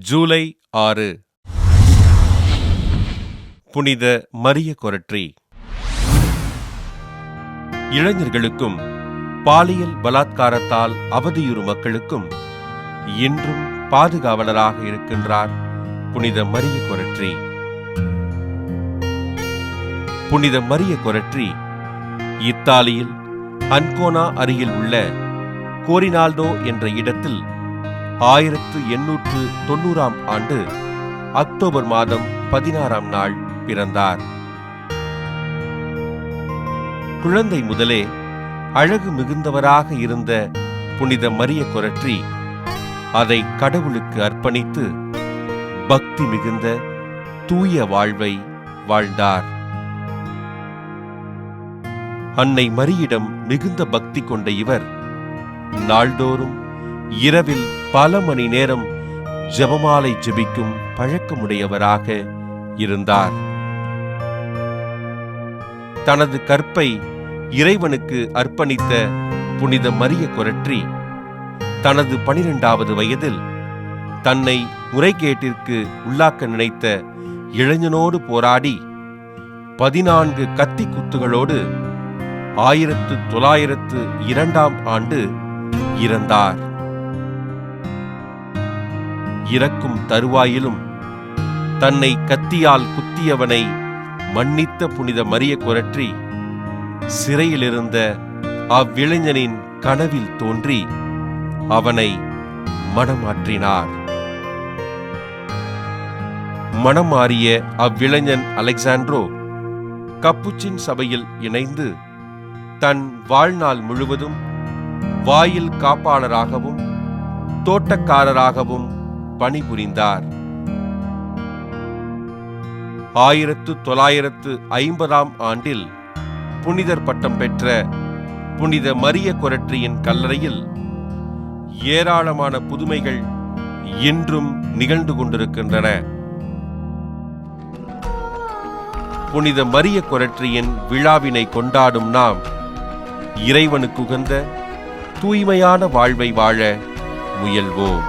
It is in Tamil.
ஜூலை 6 புனித மரிய கொரற்றி. இளைஞர்களுக்கும் பாலியல் பலாத்காரத்தால் அவதியுறு மக்களுக்கும் இன்றும் பாதுகாவலராக இருக்கின்றார் புனித மரிய கொரற்றி. புனித மரிய கொரற்றி இத்தாலியில் அன்கோனா அருகில் உள்ள கோரினால்டோ என்ற இடத்தில் 1890 ஆண்டு அக்டோபர் மாதம் 16ஆம் நாள் பிறந்தார். குழந்தை முதலே அழகு மிகுந்தவராக இருந்த புனித மரிய கொரற்றி அதை கடவுளுக்கு அர்ப்பணித்து பக்தி மிகுந்த தூய வாழ்வை வாழ்ந்தார். அன்னை மரியிடம் மிகுந்த பக்தி கொண்ட இவர் நாள்தோறும் இரவில் பல மணி நேரம் ஜெபமாலை ஜெபிக்கும் பழக்கமுடையவராக இருந்தார். தனது கற்பை இறைவனுக்கு அர்ப்பணித்த புனித மரிய கொரற்றி தனது 12வது வயதில் தன்னை முறைகேட்டிற்கு உள்ளாக்க நினைத்த இளைஞனோடு போராடி 14 கத்தி குத்துகளோடு 1902ஆம் ஆண்டு இறந்தார். இறக்கும் தருவாயிலும் தன்னை கத்தியால் குத்தியவனை மன்னித்த புனித மரிய கொரற்றி சிறையிலிருந்த அவ்விளைஞனின் கனவில் தோன்றி அவனை மணமாற்றினார். மணமாறிய அவ்விளைஞன் அலெக்சாண்ட்ரோ கப்புச்சின் சபையில் இணைந்து தன் வாழ்நாள் முழுவதும் வாயில் காப்பாளராகவும் தோட்டக்காரராகவும் பணிபுரிந்தார். 1950ஆம் ஆண்டில் புனிதர் பட்டம் பெற்ற புனித மரிய கொரற்றியின் கல்லறையில் ஏராளமான புதுமைகள் இன்றும் நிகழ்ந்து கொண்டிருக்கின்றன. புனித மரிய கொரற்றியின் விழாவினை கொண்டாடும் நாம் இறைவனுக்குகந்த தூய்மையான வாழ்வை வாழ முயல்வோம்.